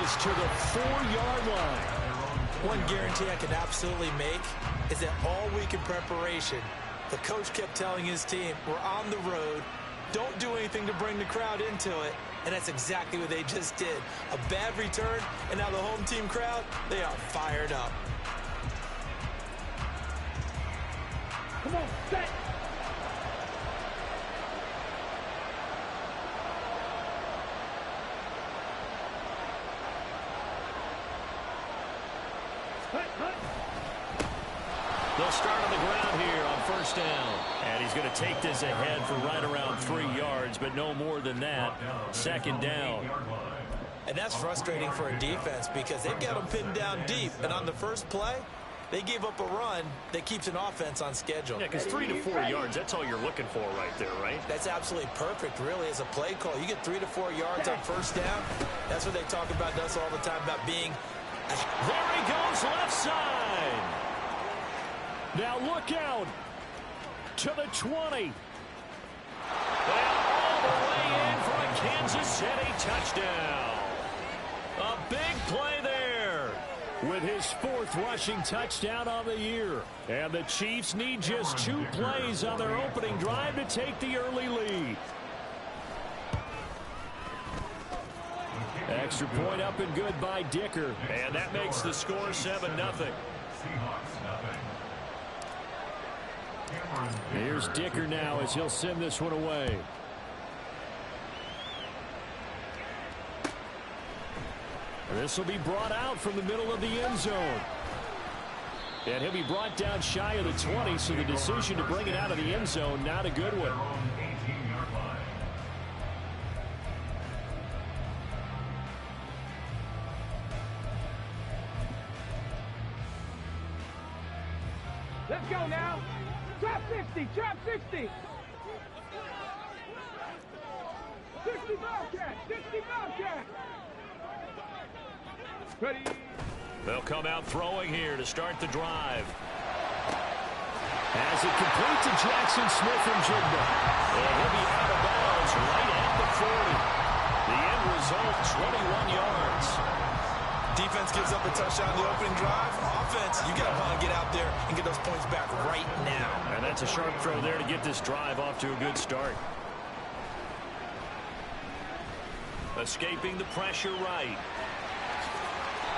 this to the 4-yard line. One guarantee I can absolutely make is that all week in preparation, the coach kept telling his team, we're on the road, don't do anything to bring the crowd into it, and that's exactly what they just did. A bad return, and now the home team crowd, they are fired up. Come on, set! They'll start on the ground here on first down. And he's going to take this ahead for right around 3 yards, but no more than that. Second down. And that's frustrating for a defense because they've got them pinned down deep. And on the first play, they gave up a run that keeps an offense on schedule. Yeah, because 3 to 4 yards, that's all you're looking for right there, right? That's absolutely perfect, really, as a play call. You get 3 to 4 yards on first down. That's what they talk about us all the time, about being... There he goes, left side. Now look out to the 20. And all the way in for a Kansas City touchdown. A big play there with his 4th rushing touchdown of the year. And the Chiefs need just 2 plays on their opening drive to take the early lead. Extra point up and good by Dicker. And that makes the score 7-0. Here's Dicker now as he'll send this one away. This will be brought out from the middle of the end zone. And he'll be brought down shy of the 20, so the decision to bring it out of the end zone, not a good one. Let's go now. Drop 60, drop 60. 60 Bobcat, 60 Bobcat. Ready. They'll come out throwing here to start the drive. As it complete to Jackson Smith-Njigba. And he'll be out of bounds right at the 40. The end result, 21 yards. Defense gives up a touchdown in the opening drive. Offense, you got to want to get out there and get those points back right now. And that's a sharp throw there to get this drive off to a good start. Escaping the pressure right.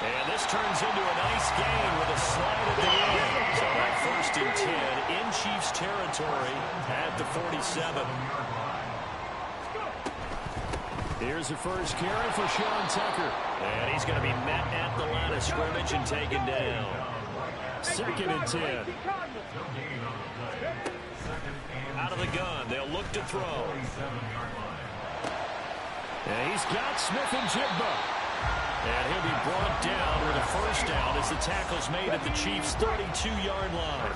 And this turns into a nice gain with a slide at the end. So that 1st and 10 in Chiefs territory at the 47. Here's the first carry for Sean Tucker. And he's going to be met at the line of scrimmage and taken down. 2nd and 10. Out of the gun. They'll look to throw. And he's got Smith-Njigba. And he'll be brought down with a first down as the tackle's made at the Chiefs' 32-yard line.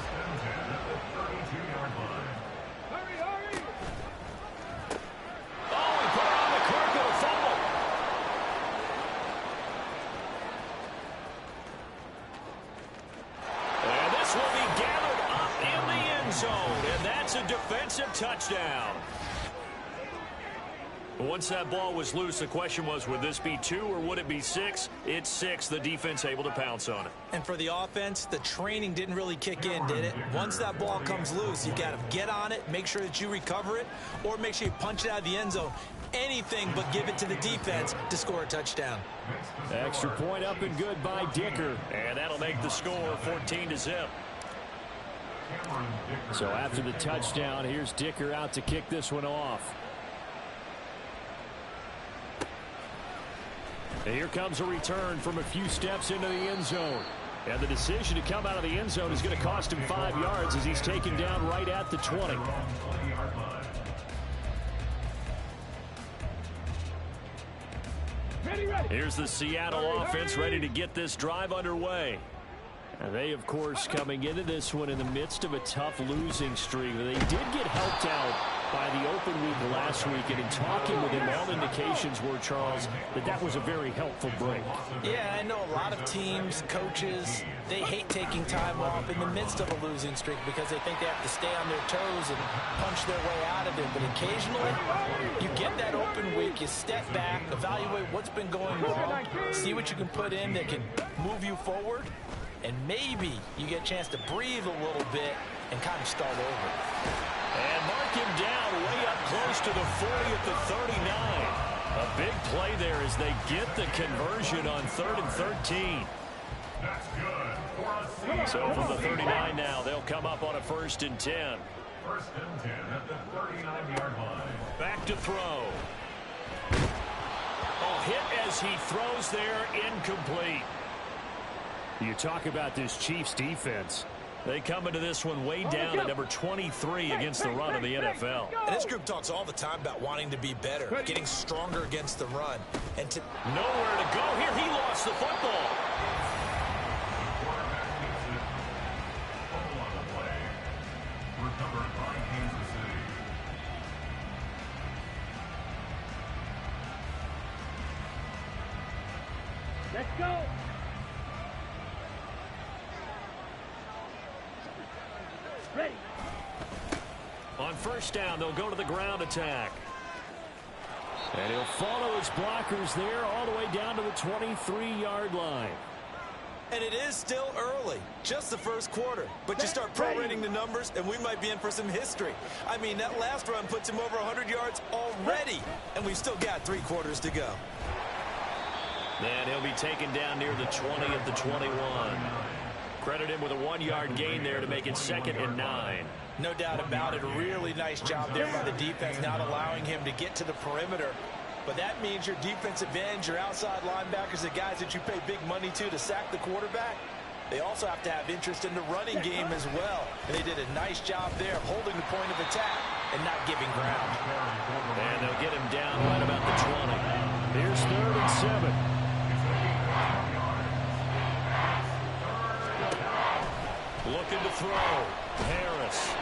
Defensive touchdown. Once that ball was loose, the question was, would this be 2 or would it be 6? It's 6. The defense able to pounce on it. And for the offense, the training didn't really kick in, did it? Once that ball comes loose, you got to get on it, make sure that you recover it, or make sure you punch it out of the end zone. Anything but give it to the defense to score a touchdown. Extra point up and good by Dicker. And that'll make the score 14-0. So after the touchdown, here's Dicker out to kick this one off. And here comes a return from a few steps into the end zone. And the decision to come out of the end zone is going to cost him 5 yards as he's taken down right at the 20. Here's the Seattle offense ready to get this drive underway. And they, of course, coming into this one in the midst of a tough losing streak. They did get helped out by the open week last week, and in talking with him, all indications were, Charles, that was a very helpful break. Yeah, I know a lot of teams, coaches, they hate taking time off in the midst of a losing streak because they think they have to stay on their toes and punch their way out of it. But occasionally, you get that open week, you step back, evaluate what's been going wrong, see what you can put in that can move you forward, and maybe you get a chance to breathe a little bit and kind of start over. And mark him down way up close to the 40 at the 39. A big play there as they get the conversion on 3rd and 13. That's good. So from the 39 now, they'll come up on a 1st and 10. 1st and 10 at the 39-yard line. Back to throw. Hit as he throws there, incomplete. You talk about this Chiefs defense. They come into this one way down at number 23 against the run of the NFL. And this group talks all the time about wanting to be better, getting stronger against the run. And to nowhere to go here. He lost the football. Let's go. Ready. On 1st down, they'll go to the ground attack. And he'll follow his blockers there all the way down to the 23-yard line. And it is still early, just the 1st quarter. But you start prorating the numbers, and we might be in for some history. I mean, that last run puts him over 100 yards already, and we've still got 3 quarters to go. And he'll be taken down near the 20 at the 21. Credit him with a 1-yard gain there to make it 2nd and 9. No doubt about it. A really nice job there by the defense, not allowing him to get to the perimeter. But that means your defensive ends, your outside linebackers, the guys that you pay big money to sack the quarterback, they also have to have interest in the running game as well. And they did a nice job there holding the point of attack and not giving ground. And they'll get him down right about the 20. Here's 3rd and 7. Looking to throw. Harris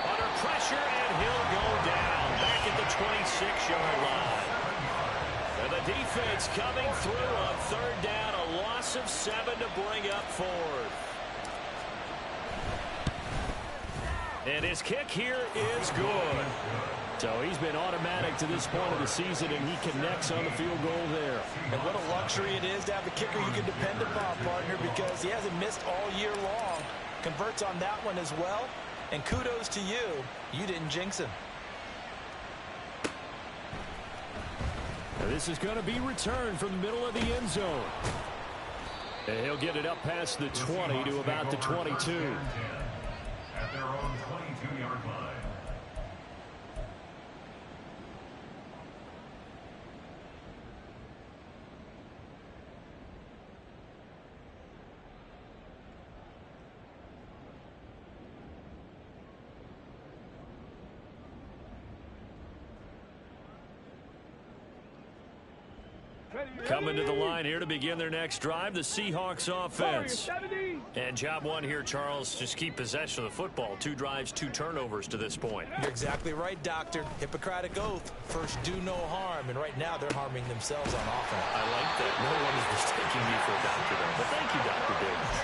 under pressure, and he'll go down back at the 26-yard line. And the defense coming through on 3rd down, a loss of 7 to bring up 4th. And his kick here is good. So he's been automatic to this point of the season, and he connects on the field goal there. And what a luxury it is to have a kicker you can depend upon, partner, because he hasn't missed all year long. Converts on that one as well. And kudos to you. You didn't jinx him. Now this is going to be returned from the middle of the end zone. And he'll get it up past the 20 to about the 22. At their own 22-yard line. Coming to the line here to begin their next drive, the Seahawks offense. And job one here, Charles, just keep possession of the football. 2 drives, 2 turnovers to this point. You're exactly right, Doctor. Hippocratic oath. First, do no harm. And right now, they're harming themselves on offense. I like that. No one is mistaking me for a doctor there. But thank you, Dr. Davis.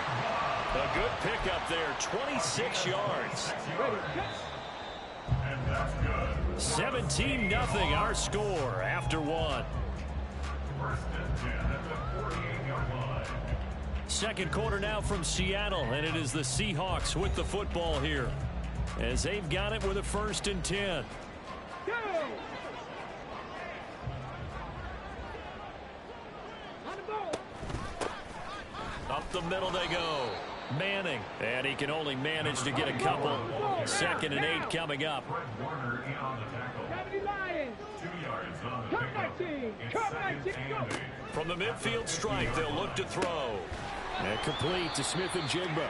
A good pickup there, 26 yards. And that's good. 17-0 our score after 1. 1st and 10 at the 48-yard line. 2nd quarter now from Seattle, and it is the Seahawks with the football here as they've got it with a 1st and 10. Go! On the ball. Up the middle they go. Manning, and he can only manage to get a couple. 2nd and 8 coming up. Fred Warner in on the tackle. 70 Lions. 2 yards on the Come pickup. back, team. It's Come back, 2nd team. Go. and 8. From the midfield stripe, they'll look to throw. And complete to Smith and Jigba.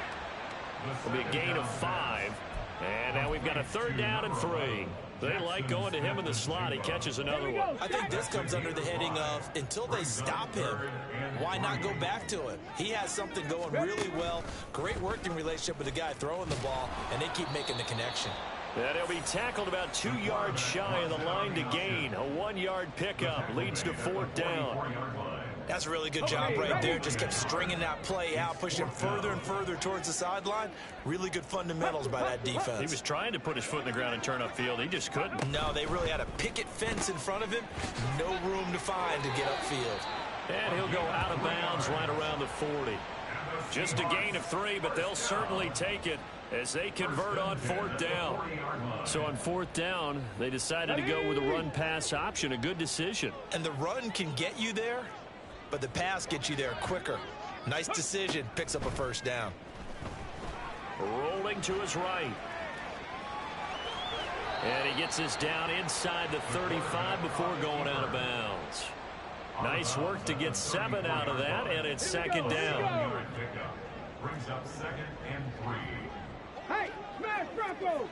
It'll be a gain of 5. And now we've got a 3rd down and 3. They like going to him in the slot. He catches another one. I think this comes under the heading of until they stop him, why not go back to it? He has something going really well. Great working relationship with the guy throwing the ball, and they keep making the connection. And he'll be tackled about 2 yards shy of the line to gain. A 1-yard pickup leads to 4th down. That's a really good job right there. Just kept stringing that play out, pushing him further and further towards the sideline. Really good fundamentals by that defense. He was trying to put his foot in the ground and turn upfield. He just couldn't. No, they really had a picket fence in front of him. No room to find to get upfield. And he'll go out of bounds right around the 40. Just a gain of 3, but they'll certainly take it as they convert on 4th down. So on 4th down, they decided to go with a run-pass option. A good decision. And the run can get you there, but the pass gets you there quicker. Nice decision. Picks up a 1st down. Rolling to his right. And he gets this down inside the 35 before going out of bounds. Nice work to get 7 out of that, and it's 2nd down. Brings up 2nd and 3. Hey, smash Bronco!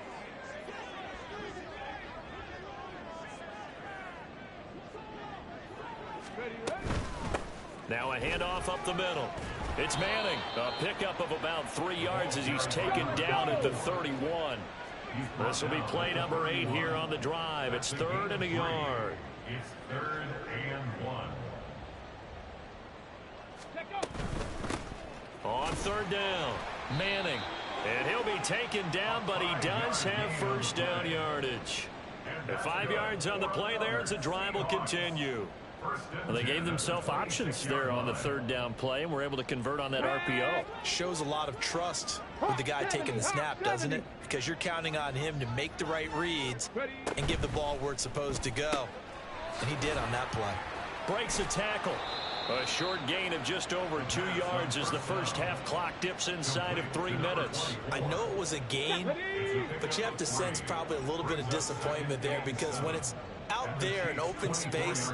Now a handoff up the middle. It's Manning. A pickup of about 3 yards as he's taken down at the 31. This will be play number 8 here on the drive. It's 3rd and a yard. It's 3rd and 1. On 3rd down, Manning. And he'll be taken down, but he does have 1st down yardage. At 5 yards on the play there, as the drive will continue. Well, they gave themselves options there on the 3rd down play and were able to convert on that RPO. Shows a lot of trust with the guy taking the snap, doesn't it? Because you're counting on him to make the right reads and give the ball where it's supposed to go. And he did on that play. Breaks a tackle. A short gain of just over 2 yards as the first half clock dips inside of 3 minutes. I know it was a gain, but you have to sense probably a little bit of disappointment there because when it's out there in open space,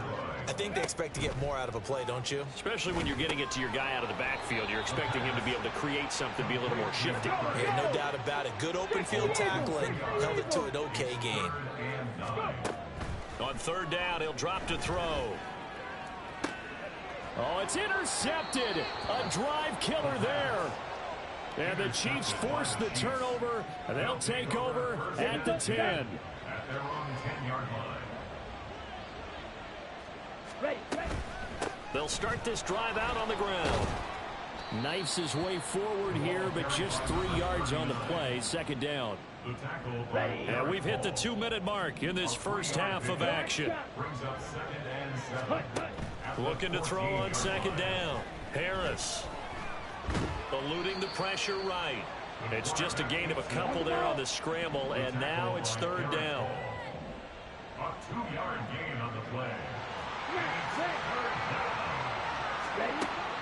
I think they expect to get more out of a play, don't you? Especially when you're getting it to your guy out of the backfield. You're expecting him to be able to create something, be a little more shifty. Yeah, no doubt about it. Good open field tackling. Held it to an okay gain. On 3rd down, he'll drop to throw. Oh, it's intercepted. A drive killer there. And the Chiefs force the turnover, and they'll take over at the 10. At their own 10-yard line. They'll start this drive out on the ground. Knifes his way forward here, but just 3 yards on the play. 2nd down. And we've hit the 2-minute mark in this first half of action. Brings up 2nd and 7. Looking to throw on 2nd down. Harris eluding the pressure right. It's just a gain of a couple there on the scramble, and now it's 3rd down. A 2-yard gain on the play.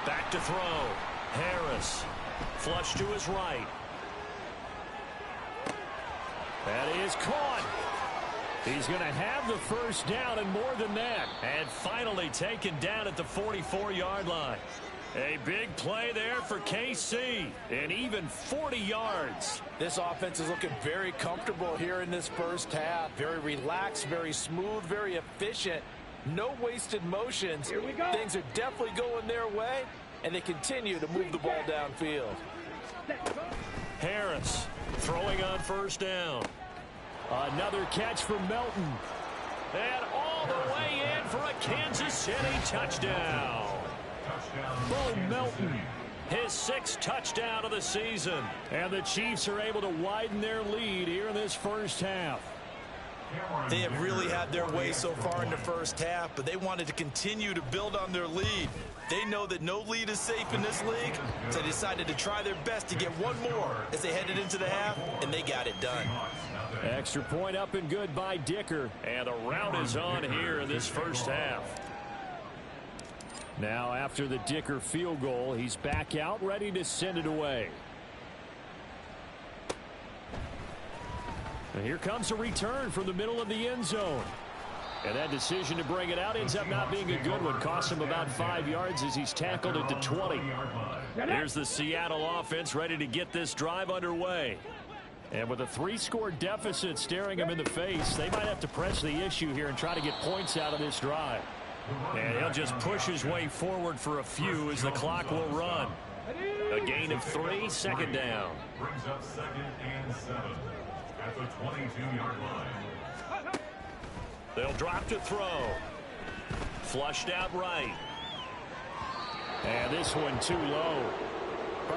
Back to throw. Harris. Flush to his right. That is caught. He's going to have the 1st down and more than that. And finally taken down at the 44-yard line. A big play there for KC. And even 40 yards. This offense is looking very comfortable here in this first half. Very relaxed, very smooth, very efficient. No wasted motions. Here we go. Things are definitely going their way, and they continue to move the ball downfield. Harris throwing on 1st down. Another catch for Melton. And all the way in for a Kansas City touchdown. Bo Melton, his 6th touchdown of the season. And the Chiefs are able to widen their lead here in this first half. They have really had their way so far in the first half, but they wanted to continue to build on their lead. They know that no lead is safe in this league, so they decided to try their best to get one more as they headed into the half, and they got it done. Extra point up and good by Dicker. And the rout is on here in this first half. Now after the Dicker field goal, he's back out ready to send it away. And here comes a return from the middle of the end zone. And that decision to bring it out ends up not being a good one. Costs him about 5 yards as he's tackled at the 20. Here's the Seattle offense ready to get this drive underway. And with a 3-score deficit staring him in the face, they might have to press the issue here and try to get points out of this drive. And he'll just push his way forward for a few as the clock will run. A gain of 3, 2nd down. Brings up 2nd and 7. at the 22-yard line. They'll drop to throw. Flushed out right. And this one too low.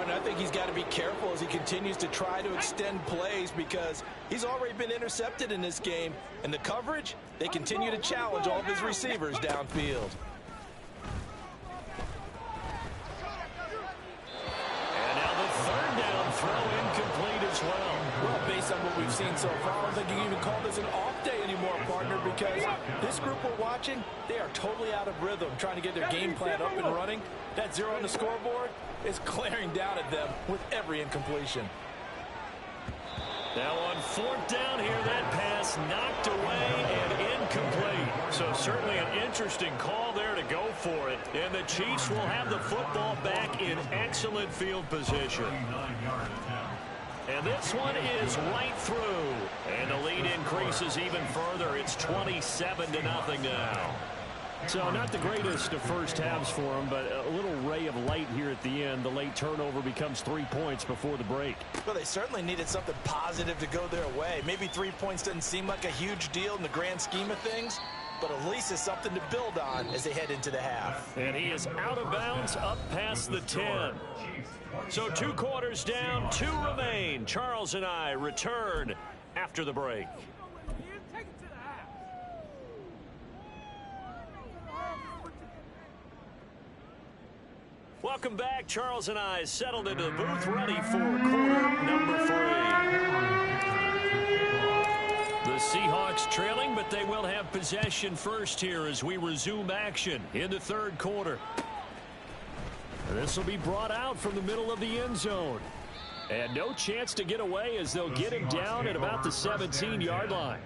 I think he's got to be careful as he continues to try to extend plays because he's already been intercepted in this game. And the coverage, they continue to challenge all of his receivers downfield. And now the third down throw incomplete as well. Well, based on what we've seen so far, I don't think you can even call this an off day anymore, partner, because this group we're watching, they are totally out of rhythm, trying to get their game plan up and running. That 0 on the scoreboard is glaring down at them with every incompletion. Now on fourth down here, that pass knocked away and incomplete. So certainly an interesting call there to go for it. And the Chiefs will have the football back in excellent field position. And this one is right through. And the lead increases even further. It's 27-0 now. So not the greatest of first halves for them, but a little ray of light here at the end. The late turnover becomes 3 points before the break. Well, they certainly needed something positive to go their way. Maybe 3 points doesn't seem like a huge deal in the grand scheme of things, but at least it's something to build on as they head into the half. And he is out of bounds up past the 10. So 2 quarters down, 2 remain. Charles and I return after the break. Welcome back. Charles and I settled into the booth, ready for quarter number 3. The Seahawks trailing, but they will have possession first here as we resume action in the third quarter. And this will be brought out from the middle of the end zone. And no chance to get away as they'll get him down at about the 17-yard line.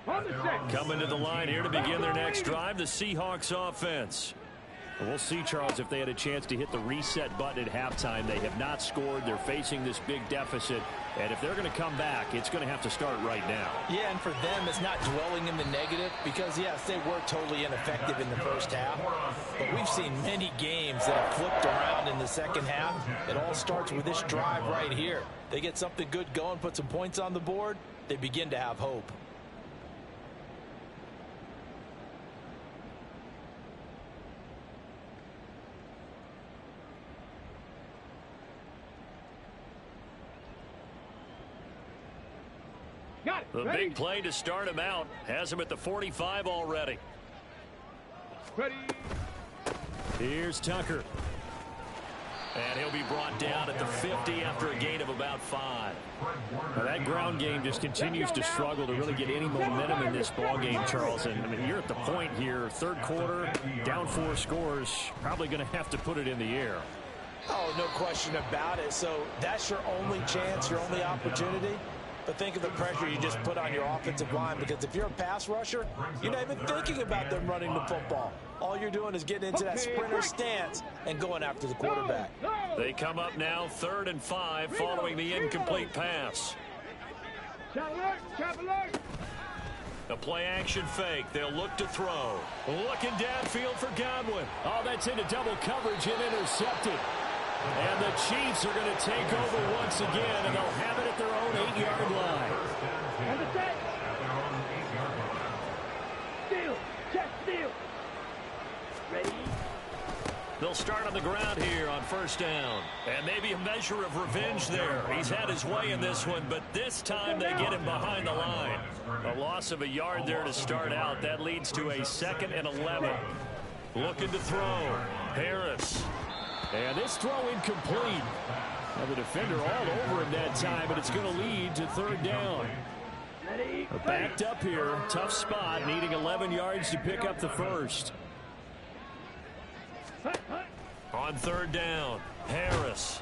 Coming to the line here to begin their next drive, the Seahawks offense. We'll see, Charles, if they had a chance to hit the reset button at halftime. They have not scored. They're facing this big deficit. And if they're going to come back, it's going to have to start right now. Yeah, and for them, it's not dwelling in the negative because, yes, they were totally ineffective in the first half. But we've seen many games that have flipped around in the second half. It all starts with this drive right here. They get something good going, put some points on the board, they begin to have hope. The big play to start him out has him at the 45 already. Ready. Here's Tucker. And he'll be brought down at the 50 after a gain of about 5. Now that ground game just continues to struggle to really get any momentum in this ball game, Charles. And I mean, you're at the point here, third quarter, down 4 scores, probably going to have to put it in the air. Oh, no question about it. So that's your only chance, your only opportunity. But think of the pressure you just put on your offensive line, because if you're a pass rusher, you're not even thinking about them running the football. All you're doing is getting into that sprinter stance and going after the quarterback. They come up now 3rd and 5 following the incomplete pass. A play action fake. They'll look to throw. Looking downfield for Godwin. Oh, that's into double coverage and intercepted. And the Chiefs are going to take over once again, and they'll have it at their own 8-yard line. Steal. Check steal. Ready. They'll start on the ground here on first down. And maybe a measure of revenge there. He's had his way in this one, but this time they get him behind the line. A loss of a yard there to start out. That leads to a 2nd and 11. Looking to throw. Harris. And this throw incomplete. Now the defender all over him that time, but it's going to lead to 3rd down. Backed up here. Tough spot, needing 11 yards to pick up the first. On 3rd down, Harris.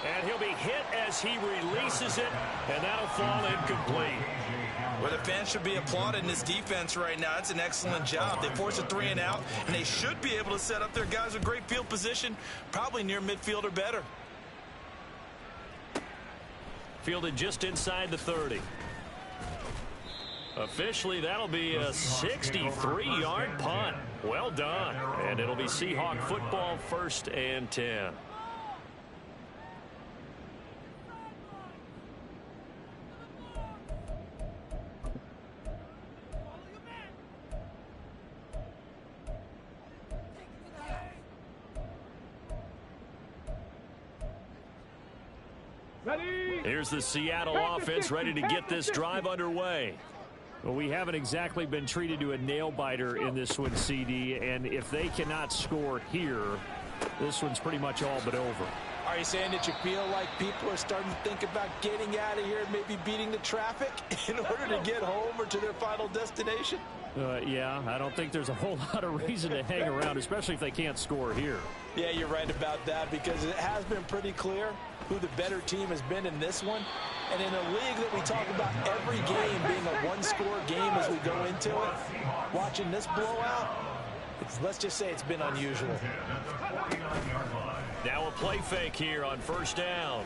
And he'll be hit as he releases it, and that'll fall incomplete. Well, the fans should be applauding this defense right now. It's an excellent job. They force a 3 and out, and they should be able to set up their guys with great field position, probably near midfield or better. Fielded just inside the 30. Officially, that'll be a 63-yard punt. Well done. And it'll be Seahawk football, 1st and 10. Ready? Here's the Seattle offense ready to get this drive underway. Well, we haven't exactly been treated to a nail-biter in this one, CD, and if they cannot score here, this one's pretty much all but over. Are you saying that you feel like people are starting to think about getting out of here and maybe beating the traffic in order to get home or to their final destination? Yeah, I don't think there's a whole lot of reason to hang around, especially if they can't score here. Yeah, you're right about that because it has been pretty clear who the better team has been in this one. And in a league that we talk about every game being a one-score game as we go into it, watching this blowout, let's just say it's been unusual. Now a play fake here on first down.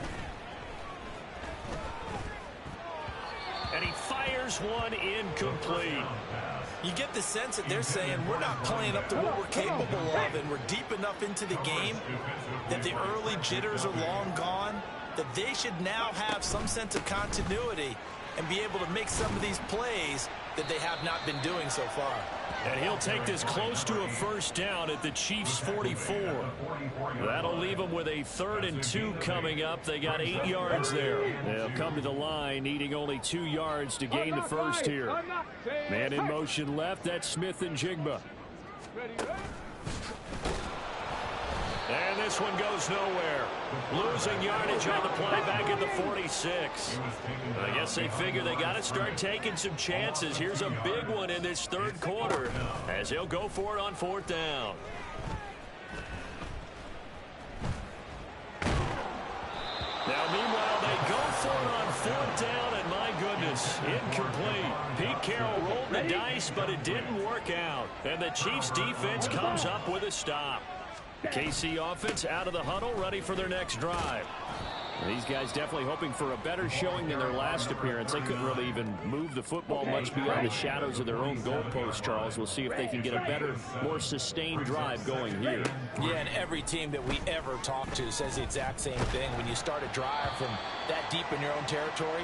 And he fires one incomplete. You get the sense that they're saying we're not playing up to what we're capable of, and we're deep enough into the game that the early jitters are long gone, that they should now have some sense of continuity and be able to make some of these plays that they have not been doing so far. And he'll take this close to a first down at the Chiefs' 44. That'll leave them with a 3rd and 2 coming up. They got 8 yards there. They'll come to the line needing only 2 yards to gain the first here. Man in motion left. That's Smith and Jigba. And this one goes nowhere. Losing yardage on the play back at the 46. I guess they figure they got to start taking some chances. Here's a big one in this 3rd quarter as he'll go for it on 4th down. Now, meanwhile, they go for it on 4th down, and my goodness, incomplete. Pete Carroll rolled the dice, but it didn't work out. And the Chiefs' defense comes up with a stop. The KC offense out of the huddle, ready for their next drive. These guys definitely hoping for a better showing than their last appearance. They couldn't really even move the football much beyond the shadows of their own goalpost, Charles. We'll see if they can get a better, more sustained drive going here. Yeah, and every team that we ever talk to says the exact same thing. When you start a drive from that deep in your own territory,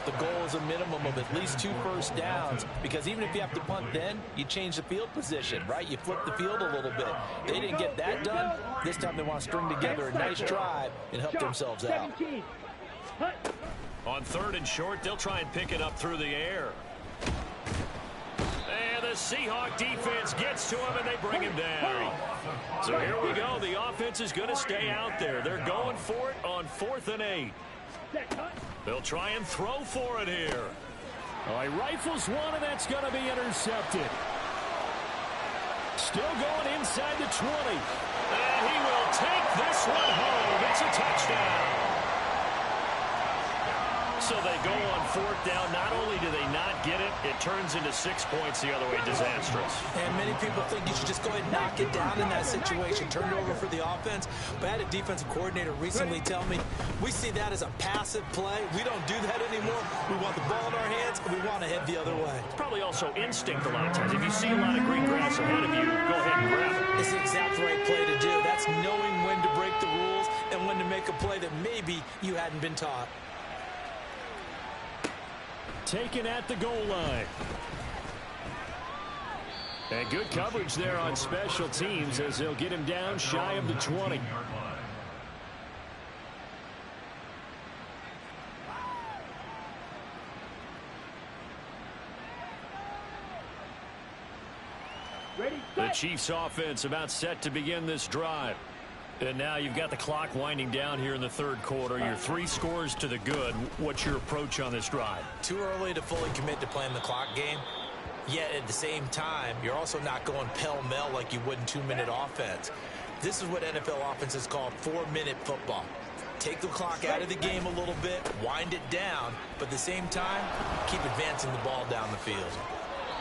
the goal is a minimum of at least 2 first downs, because even if you have to punt then, you change the field position, right? You flip the field a little bit. They didn't get that done. This time they want to string together a nice drive and help themselves out. On 3rd and short, they'll try and pick it up through the air. And the Seahawks defense gets to him, and they bring him down. So here we go. The offense is going to stay out there. They're going for it on 4th and 8. They'll try and throw for it here. Oh, he rifles one, and that's going to be intercepted. Still going inside the 20. And he will take this one home. It's a touchdown. So they go on 4th down. Not only do they not get it, it turns into 6 points the other way. Disastrous. And many people think you should just go ahead and knock it down in that situation. Turn it over for the offense. But I had a defensive coordinator recently tell me, we see that as a passive play. We don't do that anymore. We want the ball in our hands, and we want to head the other way. It's probably also instinct a lot of times. If you see a lot of green grass ahead of you, go ahead and grab it. It's the exact right play to do. That's knowing when to break the rules and when to make a play that maybe you hadn't been taught. Taken at the goal line. And good coverage there on special teams as they'll get him down shy of the 20. The Chiefs offense about set to begin this drive. And now you've got the clock winding down here in the 3rd quarter. You're 3 scores to the good. What's your approach on this drive? Too early to fully commit to playing the clock game. Yet at the same time, you're also not going pell-mell like you would in 2-minute offense. This is what NFL offenses call 4-minute football. Take the clock out of the game a little bit, wind it down, but at the same time, keep advancing the ball down the field.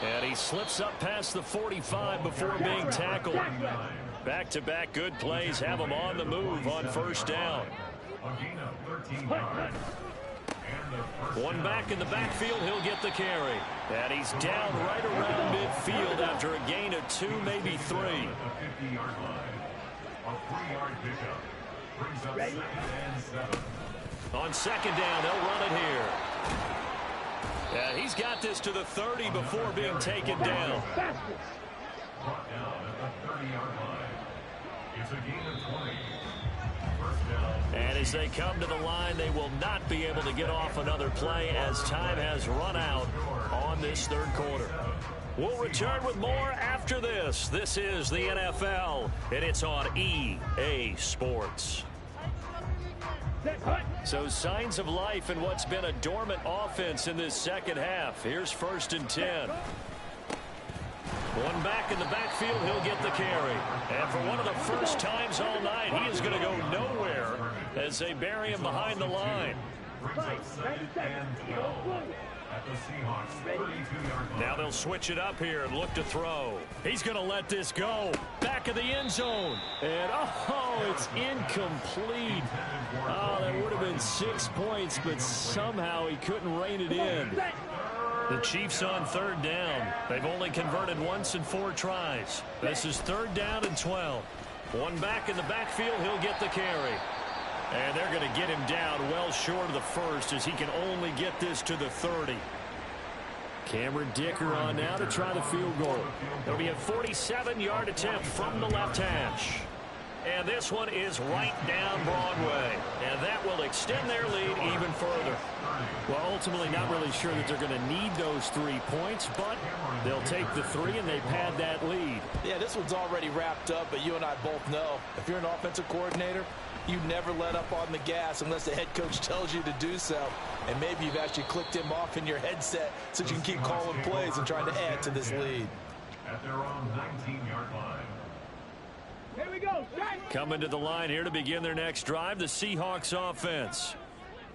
And he slips up past the 45 before being tackled. Back-to-back good plays have him on the move on 1st down. One back in the backfield, he'll get the carry. And he's down right around midfield after a gain of 2, maybe 3. On 2nd down, they'll run it here. Yeah, he's got this to the 30 before being taken down. Brought down at the 30-yard line. It's a gain of 20. And as they come to the line, they will not be able to get off another play as time has run out on this third quarter. We'll return with more after this. This is the NFL, and it's on EA Sports. So signs of life in what's been a dormant offense in this second half. Here's 1st and 10. One back in the backfield, he'll get the carry. And for one of the first times all night, he is going to go nowhere as they bury him behind the line. Now they'll switch it up here and look to throw. He's going to let this go. Back of the end zone. And, oh, it's incomplete. Oh, that would have been 6 points, but somehow he couldn't rein it in. The Chiefs on 3rd down. They've only converted once in 4 tries. This is 3rd down and 12. One back in the backfield, he'll get the carry. And they're going to get him down well short of the first as he can only get this to the 30. Cameron Dicker on now to try the field goal. It'll be a 47-yard attempt from the left hash. And this one is right down Broadway. And that will extend their lead even further. Well, ultimately not really sure that they're going to need those 3 points, but they'll take the 3 and they pad that lead. Yeah, this one's already wrapped up, but you and I both know if you're an offensive coordinator, you never let up on the gas unless the head coach tells you to do so. And maybe you've actually clicked him off in your headset so you can keep calling plays and trying to add to this lead. At their own 19-yard line. Here we go. Coming to the line here to begin their next drive, the Seahawks offense.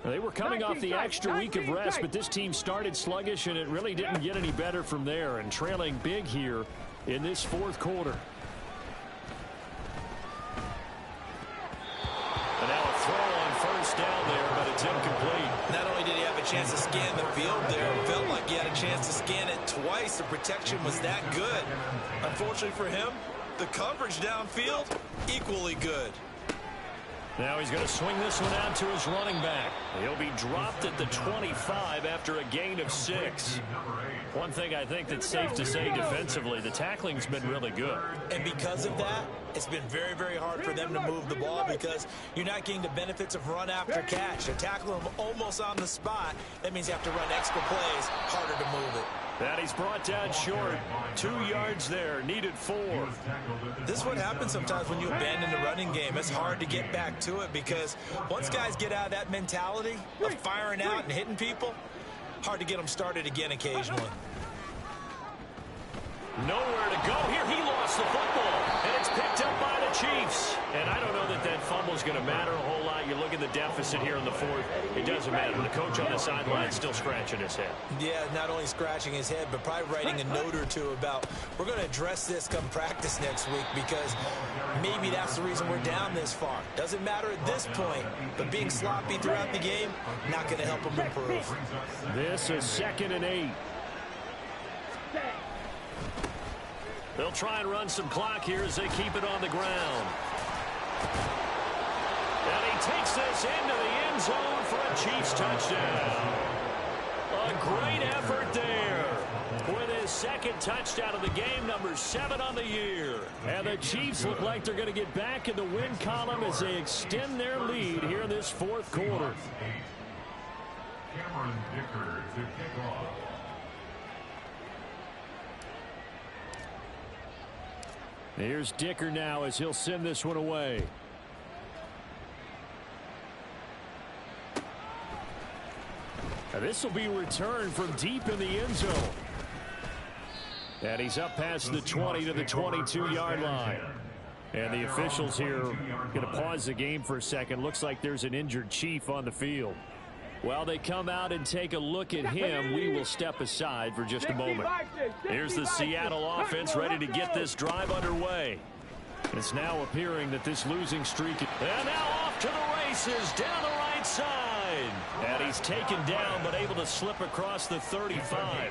They were coming off the extra week of rest, but this team started sluggish, and it really didn't get any better from there, and trailing big here in this 4th quarter. And now a throw on 1st down there, but it's incomplete. Not only did he have a chance to scan the field there, it felt like he had a chance to scan it twice. The protection was that good. Unfortunately for him, the coverage downfield, equally good. Now he's going to swing this one out to his running back. He'll be dropped at the 25 after a gain of 6. One thing I think that's safe to say defensively, the tackling's been really good. And because of that, it's been very, very hard for them to move the ball because you're not getting the benefits of run after catch. They're tackling them almost on the spot. That means you have to run extra plays, harder to move it. That he's brought down short. 2 yards there, needed 4. This is what happens sometimes when you abandon the running game. It's hard to get back to it because once guys get out of that mentality of firing out and hitting people, hard to get them started again occasionally. Nowhere to go here. He lost the football, and it's picked up by the Chiefs. And I don't know that that fumble's going to matter a whole lot. You look at the deficit here in the 4th. It doesn't matter. The coach on the sideline is still scratching his head. Yeah, not only scratching his head, but probably writing a note or two about we're going to address this come practice next week because maybe that's the reason we're down this far. Doesn't matter at this point, but being sloppy throughout the game, not going to help him improve. This is 2nd and 8. They'll try and run some clock here as they keep it on the ground. And he takes this into the end zone for a Chiefs touchdown. A great effort there with his 2nd touchdown of the game, number 7 on the year. And the Chiefs look like they're going to get back in the win column as they extend their lead here in this 4th quarter. Cameron Dicker to kick off. Here's Dicker now as he'll send this one away. Now this will be returned from deep in the end zone. And he's up past the 20 to the 22-yard line. And the officials here going to pause the game for a second. Looks like there's an injured Chief on the field. While they come out and take a look at him, we will step aside for just a moment. Here's the Seattle offense ready to get this drive underway. It's now appearing that this losing streak... And now off to the races down the right side. And he's taken down but able to slip across the 35.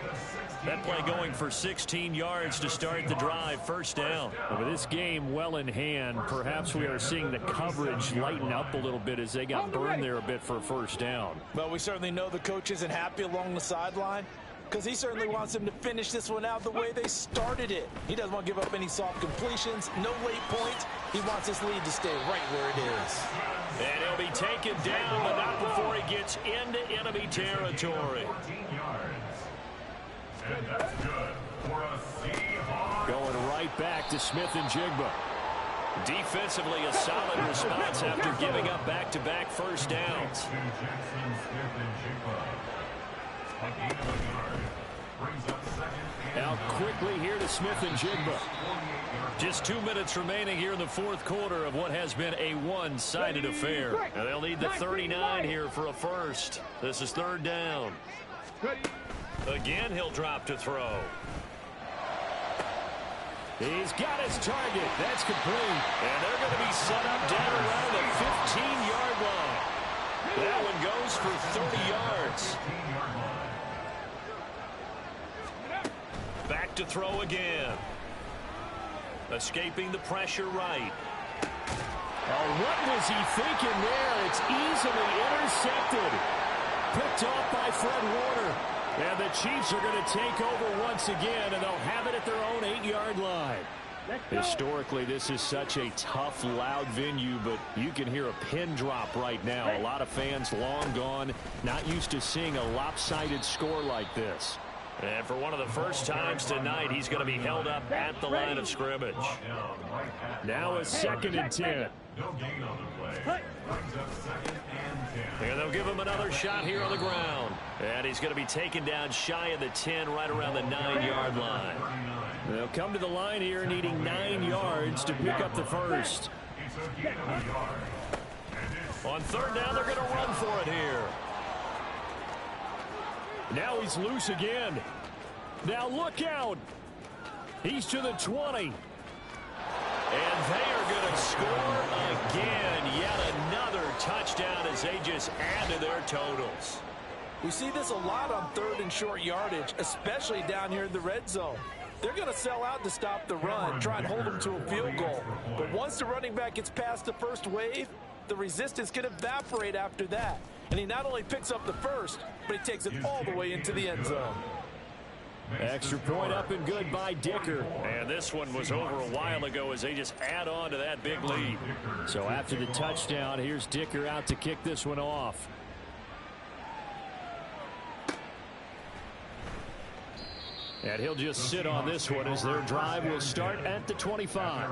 That play going for 16 yards to start the drive. 1st down. With this game well in hand, perhaps we are seeing the coverage lighten up a little bit as they got burned there a bit for a 1st down. Well, we certainly know the coach isn't happy along the sideline because he certainly wants them to finish this one out the way they started it. He doesn't want to give up any soft completions, no late points. He wants this lead to stay right where it is. And he'll be taken down, but not before he gets into enemy territory. 14 yards. And that's good for a Seahawks. Going right back to Smith and Jigba. Defensively, a solid response after giving up back-to-back first downs. Now quickly here to Smith and Jigba. Just 2 minutes remaining here in the fourth quarter of what has been a one-sided affair. And they'll need the 39 here for a first. This is third down. Again, he'll drop to throw. He's got his target. That's complete. And they're going to be set up down around the 15-yard line. That one goes for 30 yards. Back to throw again. Escaping the pressure right. Oh, what was he thinking there? It's easily intercepted. Picked off by Fred Warner. And the Chiefs are going to take over once again, and they'll have it at their own 8-yard line. Historically, this is such a tough, loud venue, but you can hear a pin drop right now. A lot of fans long gone, not used to seeing a lopsided score like this. And for one of the first times tonight, he's going to be held up at the line of scrimmage. Now a 2nd and 10. No gain on the play. Brings up 2nd and 10. And they'll give him another shot here on the ground. And he's going to be taken down shy of the 10, right around the 9-yard line. They'll come to the line here needing 9 yards to pick up the first. On third down, they're going to run for it here. Now he's loose again. Now look out. He's to the 20. And they are going to score again. Yet another touchdown as they just add to their totals. We see this a lot on third and short yardage, especially down here in the red zone. They're going to sell out to stop the run, try and hold them to a field goal. But once the running back gets past the first wave, the resistance can evaporate after that. And he not only picks up the first, but he takes it all the way into the end zone. Extra point up and good by Dicker. And this one was over a while ago as they just add on to that big lead. So after the touchdown, here's Dicker out to kick this one off. And he'll just sit on this one as their drive will start at the 25.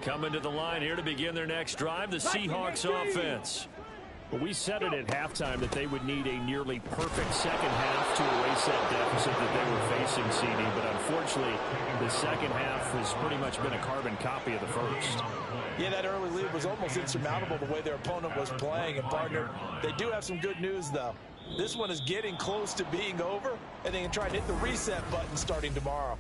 Coming to the line here to begin their next drive, the Seahawks offense. We said it at halftime that they would need a nearly perfect second half to erase that deficit that they were facing, CD. But unfortunately, the second half has pretty much been a carbon copy of the first. Yeah, that early lead was almost insurmountable the way their opponent was playing. And, partner, they do have some good news, though. This one is getting close to being over, and they can try and hit the reset button starting tomorrow.